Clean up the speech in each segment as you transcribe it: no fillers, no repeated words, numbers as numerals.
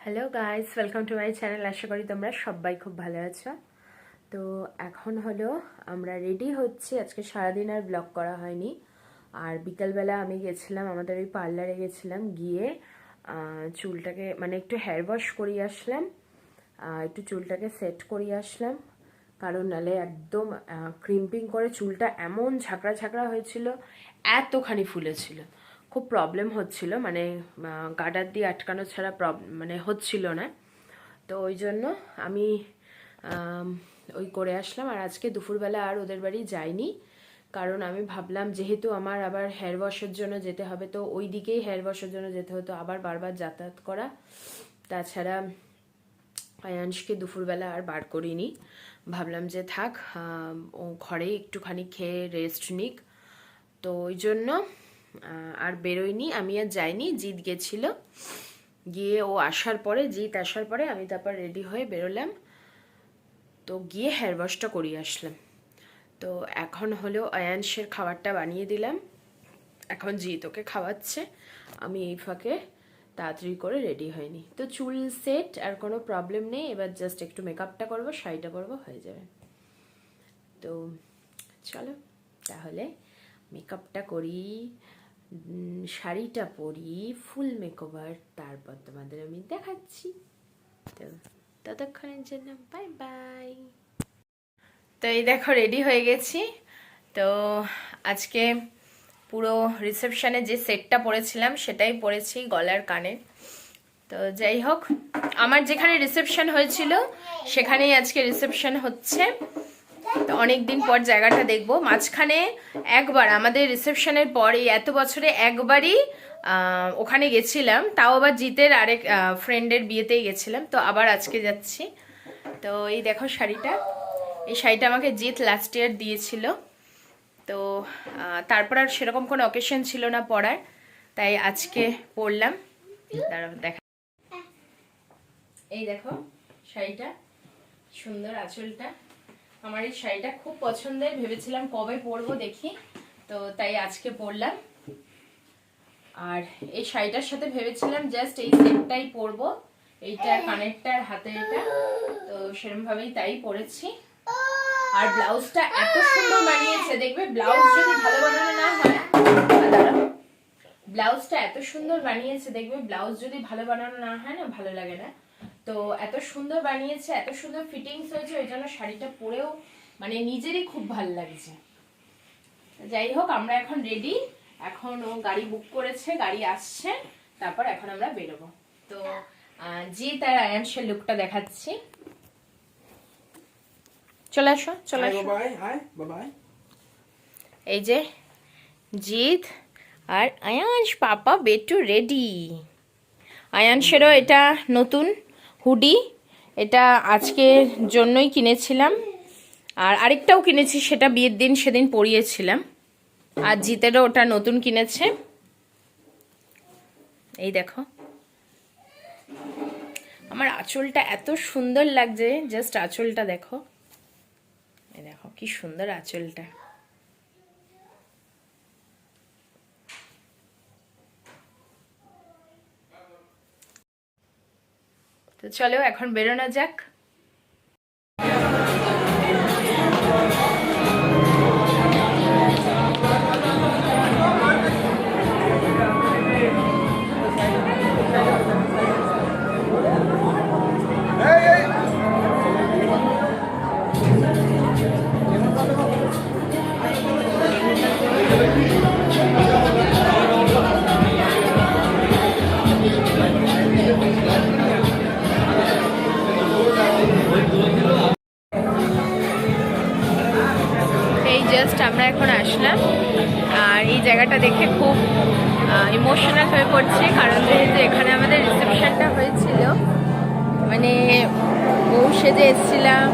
Hello guys, welcome to my channel. আশা করি তোমরা সবাই খুব ভালো আছো। তো এখন হলো আমরা রেডি হচ্ছি। আজকে সারাদিন আর ব্লগ করা হয়নি। আর বিকালবেলা আমি গেছিলাম, আমাদের ওই পার্লারে গেছিলাম, গিয়ে চুলটাকে মানে একটু হেয়ার ওয়াশ করিয়ে আসলাম, একটু চুলটাকে সেট করিয়ে আসলাম। কারণ নালে একদম ক্রিম্পিং করে চুলটা এমন ঝাঁকড়া ঝাঁকড়া হয়েছিল, এতখানি ফুলেছিল, খুব প্রবলেম হচ্ছিল, মানে গার্ডার দিয়ে আটকানো ছাড়া মানে হচ্ছিল না। তো ওই জন্য আমি ওই করে আসলাম। আর আজকে দুপুরবেলা আর ওদের বাড়ি যাইনি, কারণ আমি ভাবলাম যেহেতু আমার আবার হেয়ার ওয়াশের জন্য যেতে হবে, তো ওই দিকেই হেয়ার ওয়াশের জন্য যেতে হতো, আবার বারবার যাতায়াত করা। তাছাড়া আয়ানশকে দুপুরবেলা আর বার করিনি, ভাবলাম যে থাক, ও ঘরে একটুখানি খেয়ে রেস্ট নিক। তো ওই জন্য আর বেরোয়নি, আমি আর যাইনি। জিৎ গেছিল, গিয়ে ও আসার পরে, জিৎ আসার পরে আমি তারপর রেডি হয়ে বেরোলাম। তো গিয়ে হেয়ার ওয়াশটা করিয়ে আসলাম। তো এখন হলো আয়ানশের খাবারটা বানিয়ে দিলাম, এখন জিৎ ওকে খাওয়াচ্ছে। আমি এই ফাঁকে তাড়াতাড়ি করে রেডি হয়নি। তো চুল সেট, আর কোনো প্রবলেম নেই। এবার জাস্ট একটু মেকআপটা করবো, শাড়িটা পরবো, হয়ে যাবে। তো চলো তাহলে মেকআপটা করি, শাড়িটা পরি, ফুল মেকওভার, তারপর তোমাদের আমি দেখাচ্ছি। তো ততক্ষণের জন্য বাই বাই। তো এই দেখো রেডি হয়ে গেছি। তো আজকে পুরো রিসেপশনে যে সেটটা পরেছিলাম সেটাই পরেছি, গলার কানে। তো যাই হোক, আমার যেখানে রিসেপশন হয়েছিল সেখানেই আজকে রিসেপশন হচ্ছে। তো অনেকদিন পর জায়গাটা দেখবো। মাঝখানে একবার আমাদের রিসেপশনের পর এই এত বছরে একবারই ওখানে গেছিলাম, তাও আবার জিতের আরেক ফ্রেন্ডের বিয়েতেই গেছিলাম। তো আবার আজকে যাচ্ছি। তো এই দেখো শাড়িটা, এই শাড়িটা আমাকে জিত লাস্ট ইয়ার দিয়েছিল। তো তারপর আর সেরকম কোনো অকেশন ছিল না পরার, তাই আজকে পরলাম। দাঁড়াও দেখা, এই দেখো শাড়িটা, সুন্দর আঁচলটা। আমার এই শাড়িটা খুব পছন্দের, ভেবেছিলাম কবে পরবো দেখি, তো তাই আজকে পরলাম। আর এই শাড়িটার সাথে ভেবেছিলাম জাস্ট এই সেটটাই পরবো, এইটা কানেরটা আর হাতে এটা, তো সেরকম ভাবেই তাই পরেছি। আর ব্লাউজটা এত সুন্দর বানিয়েছে, দেখবে ব্লাউজ যদি ভালো বানানো না হয়, ব্লাউজটা এত সুন্দর বানিয়েছে, দেখবে ব্লাউজ যদি ভালো বানানো না হয় না, ভালো লাগে না। তো এত সুন্দর বানিয়েছে, এত সুন্দর ফিটিংস হয়েছে, ওই জন্য শাড়িটা পরেও মানে নিজেরই খুব ভালো লাগছে। যাই হোক, আমরা এখন রেডি। এখন ও গাড়ি বুক করেছে, গাড়ি আসছে, তারপর এখন আমরা বেরোবো। তো জিৎ আর আয়ানশের লুকটা দেখাচ্ছি। চলে আসো, চলে আসো। এই যে জিৎ আর আয়ানশ, পাপা বেটু রেডি। আয়ানশেরও এটা নতুন হুডি, এটা আজকের জন্যই কিনেছিলাম। আর আরেকটাও কিনেছি, সেটা বিয়ের দিন সেদিন পরিয়েছিলাম। আর জিতেরও ওটা নতুন কিনেছে। এই দেখো আমার আঁচলটা এত সুন্দর লাগছে, জাস্ট আঁচলটা দেখো, এই দেখো কি সুন্দর আঁচলটা। তো চলো এখন বেরোনো যাক। জাস্ট আমরা এখন আসলাম, আর এই জায়গাটা দেখে খুব ইমোশনাল হয়ে পড়ছে, কারণ যেহেতু এখানে আমাদের রিসেপশনটা হয়েছিল, মানে বউ সেজে এসেছিলাম,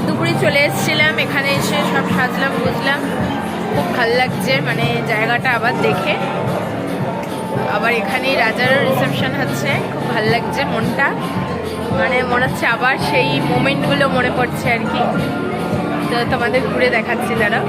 দুপুরে চলে এসেছিলাম, এখানে এসে সব সাজলাম বুঝলাম, খুব ভালো লাগছে মানে জায়গাটা আবার দেখে। আবার এখানেই রাজারও রিসেপশন হচ্ছে, খুব ভালো লাগছে মনটা, মানে মনে হচ্ছে আবার সেই মোমেন্টগুলো মনে পড়ছে আর কি। তো তোমাদের ঘুরে দেখাচ্ছি যারা।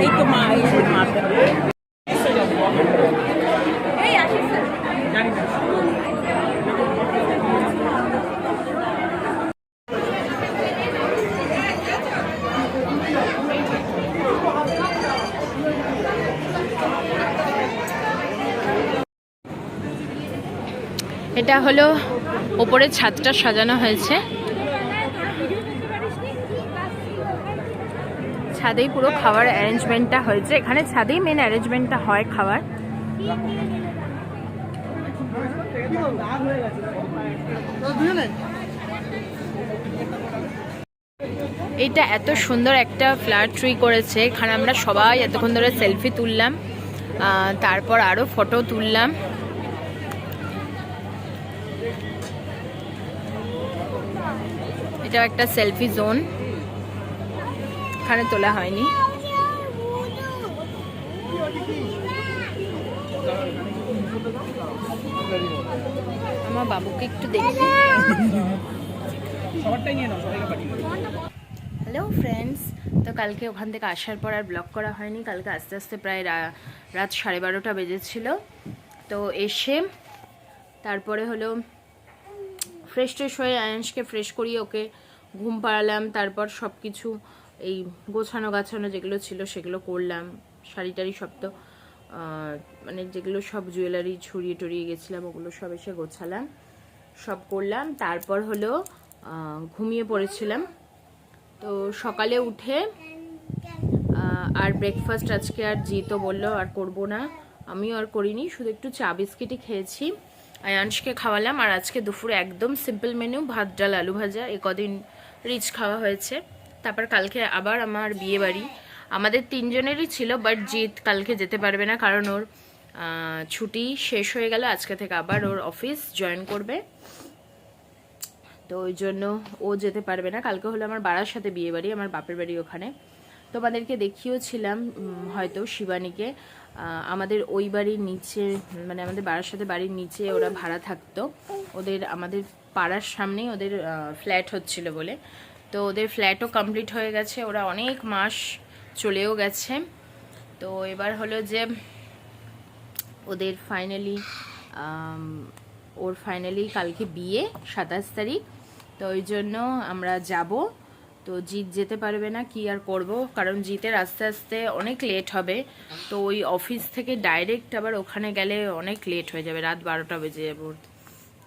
এই তো মা এটা হলো ওপরের ছাদটা সাজানো হয়েছে, ছাদেই পুরো খাওয়ার অ্যারেঞ্জমেন্টটা হয়েছে। এখানে ছাদেই মেন অ্যারেঞ্জমেন্টটা হয় খাওয়ার। এটা এত সুন্দর একটা ফ্লাওয়ার ট্রি করেছে, এখানে আমরা সবাই এতক্ষণ ধরে সেলফি তুললাম, তারপর আরও ফটো তুললাম। এটাও একটা সেলফি জোন, এখানে তোলা হয়নি। আমার বাবুকে একটু দেখি। হ্যালো ফ্রেন্ডস, তো কালকে ওখান থেকে আসার পর আর ব্লগ করা হয়নি। কালকে আস্তে আস্তে প্রায় রাত 12:30 বেজেছিল। তো এসে তারপরে হলো ফ্রেশ ট্রেশ হয়ে আয়ানসকে ফ্রেশ করিয়ে ওকে ঘুম পাড়ালাম। তারপর সব কিছু এই গোছানো গাছানো যেগুলো ছিল সেগুলো করলাম। শাড়ি টাড়ি সব তো মানে যেগুলো সব জুয়েলারি ছড়িয়ে টড়িয়ে গেছিলাম ওগুলো সব এসে গোছালাম, সব করলাম। তারপর হলো ঘুমিয়ে পড়েছিলাম। তো সকালে উঠে আর ব্রেকফাস্ট আজকে আর জিতো বললো আর করবো না, আমিও আর করিনি, শুধু একটু চা বিস্কিটই খেয়েছি। আয়ানসকে খাওয়ালাম। আর আজকে দুপুরে একদম সিম্পল মেনু, ভাত ডাল আলু ভাজা। এ কদিন রিচ খাওয়া হয়েছে। তারপর কালকে আবার আমার বিয়ে বাড়ি, আমাদের 3 জনেরই ছিল, বাট জিত কালকে যেতে পারবে না কারণ ওর ছুটি শেষ হয়ে গেল। আজকে থেকে আবার ওর অফিস জয়েন করবে, তো ওই জন্য ও যেতে পারবে না। কালকে হলো আমার বারাসাতে বিয়ে বাড়ি, আমার বাপের বাড়ি ওখানে। তোমাদেরকে দেখিয়েছিলাম হয়তো শিবানীকে, আমাদের ওই বাড়ির নিচে, মানে আমাদের বারাসাতে বাড়ির নিচে ওরা ভাড়া থাকতো। ওদের আমাদের পাড়ার সামনেই ওদের ফ্ল্যাট হচ্ছিল বলে, তো ওদের ফ্ল্যাটও কমপ্লিট হয়ে গেছে, ওরা অনেক মাস চলেও গেছে। তো এবার হলো যে ওদের ফাইনালি কালকে বিয়ে 27 তারিখ, তো ওই জন্য আমরা যাব। তো জিৎ যেতে পারবে না, কি আর করব, কারণ জিতের আস্তে আস্তে অনেক লেট হবে। তো ওই অফিস থেকে ডাইরেক্ট আবার ওখানে গেলে অনেক লেট হয়ে যাবে, রাত 12টা বেজে যাবে।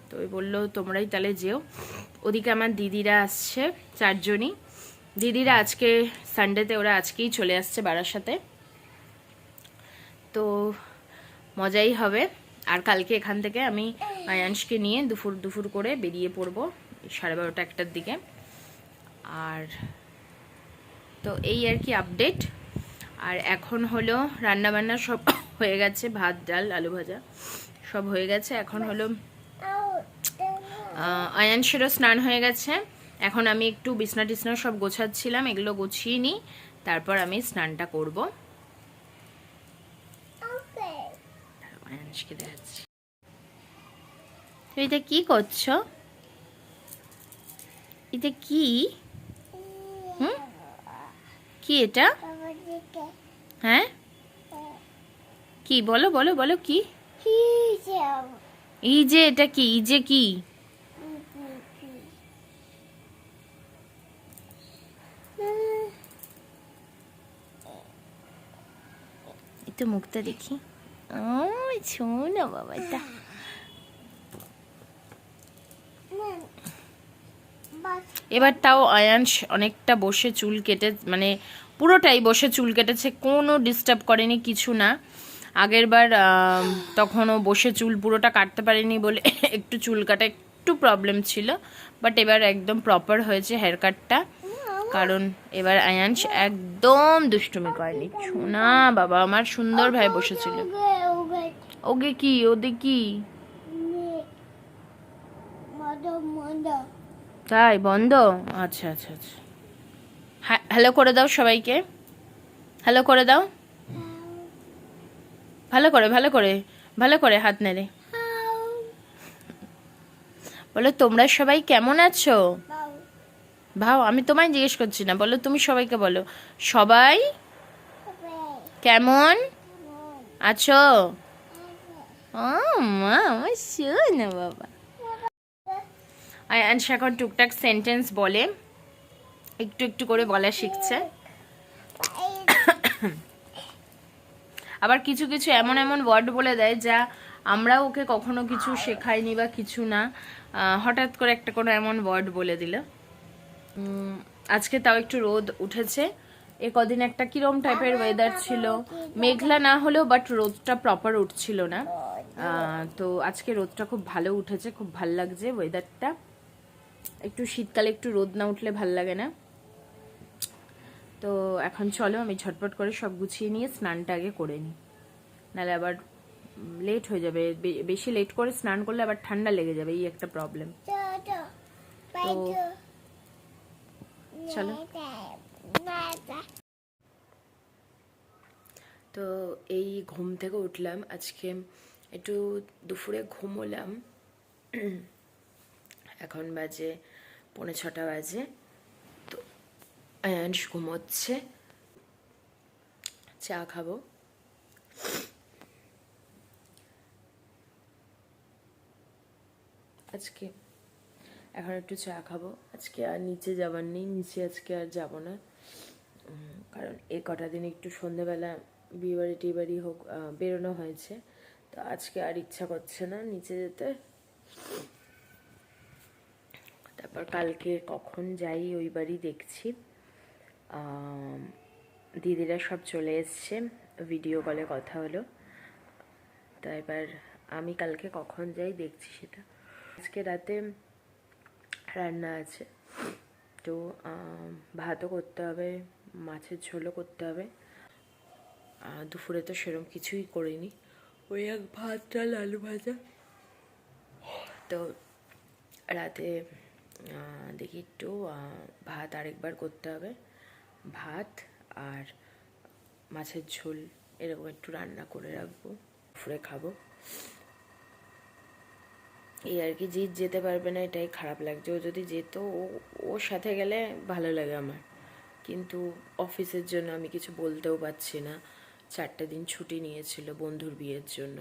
তো ওই বললো তোমরাই তাহলে যেও। ওদিকে আমার দিদিরা আসছে 4 জনই। দিদিরা আজকে সানডেতে ওরা আজকেই চলে আসছে বারাসাতে, তো মজাই হবে। আর কালকে এখান থেকে আমি আয়ানসকে নিয়ে দুপুর করে বেরিয়ে পড়বো 12:30 1টার দিকে। আর তো এই আর কি আপডেট। আর এখন হলো রান্নাবান্না সব হয়ে গেছে, ভাত ডাল আলু ভাজা সব হয়ে গেছে। এখন হলো আয়ানসেরও স্নান হয়ে গেছে। এখন আমি একটু বিছনা টিছনা সব গোছাচ্ছিলাম, এগুলো গুছিয়ে নিই, তারপর আমি স্নানটা করবো। আয়ানসকে দেখাচ্ছি। এটা কি করছো? এটা কি? কি এটা? হ্যাঁ কি বলো বলো বলো কি? এই যে এটা কি? এই যে কি? একটু মুখটা দেখি। ও শোনো বাবা, এটা এবার তাও আয়ানস অনেকটা বসে চুল কেটে, মানে পুরোটাই বসে চুল কেটেছে, কোনো ডিস্টার্ব করেনি কিছু না। আগের বার তখনও বসে চুল পুরোটা কাটতে পারিনি বলে একটু চুল কাটা একটু প্রবলেম ছিল, বাট এবার একদম প্রপার হয়েছে হেয়ার কাটটা। কারণ এবার আয়ানস একদম দুষ্টুমি করেনি। শোনা বাবা আমার সুন্দর ভাই বসেছিল। ওকে কি? ওদের কি তাই বন্ধ? আচ্ছা আচ্ছা আচ্ছা। হ্যালো করে দাও সবাইকে, হ্যালো করে দাও, ভালো করে ভালো করে ভালো করে হাত নেড়ে বলো তোমরা সবাই কেমন আছো। ভাও, আমি তোমায় জিজ্ঞেস করছি না, বলো তুমি সবাইকে বলো, সবাই কেমন আছো। ও মা, আমার শোনো বাবা। আয়ানশা এখন টুকটাক সেন্টেন্স বলে, একটু একটু করে বলা শিখছে। আবার কিছু কিছু এমন এমন ওয়ার্ড বলে দেয় যা আমরা ওকে কখনো কিছু শেখাইনি বা কিছু না, হঠাৎ করে একটা কোনো এমন ওয়ার্ড বলে দিল। আজকে তাও একটু রোদ উঠেছে। এ কদিন একটা কিরম টাইপের ওয়েদার ছিল, মেঘলা না হলেও বাট রোদটা প্রপার উঠছিল না। তো আজকে রোদটা খুব ভালো উঠেছে, খুব ভাল লাগছে ওয়েদারটা। একটু শীতকালে একটু রোদ না উঠলে ভাল লাগে না। তো এখন চলো আমি ঝটপট করে সব গুছিয়ে নিয়ে স্নানটা আগে করে নিই, নাহলে আবার লেট হয়ে যাবে। বেশি লেট করে স্নান করলে আবার ঠান্ডা লেগে যাবে, এই একটা প্রবলেম। তো চলো। তো এই ঘুম থেকে উঠলাম আজকে, একটু দুপুরে ঘুমোলাম। এখন বাজে 5:45 বাজে। তো আয়ানস ঘুমোচ্ছে, চা খাবো। আজকে এখন একটু চা খাবো। আজকে আর নিচে যাবার নেই, নিচে আজকে আর যাব না, কারণ এই কটা দিন একটু সন্ধেবেলা বিয়েবাড়ি টিবাড়ি হোক বেরোনো হয়েছে, তো আজকে আর ইচ্ছা করছে না নিচে যেতে। তারপর কালকে কখন যাই ওই বাড়ি দেখছি। দিদিরা সব চলে এসছে, ভিডিও কলে কথা হলো। তো এবার আমি কালকে কখন যাই দেখছি সেটা। আজকে রাতে রান্না আছে, তো ভাতও করতে হবে, মাছের ঝোলও করতে হবে। দুপুরে তো সেরকম কিছুই করিনি, ওই এক ভাত ডাল আলু ভাজা। তো রাতে দেখি একটু ভাত আরেকবার করতে হবে, ভাত আর মাছের ঝোল এরকম একটু রান্না করে রাখবো, দুপুরে খাবো। এই আর কি, জিৎ যেতে পারবে না এটাই খারাপ লাগছে। ও যদি যেত, ওর সাথে গেলে ভালো লাগে আমার, কিন্তু অফিসের জন্য আমি কিছু বলতেও পারছি না। 4টে দিন ছুটি নিয়েছিল বন্ধুর বিয়ের জন্য।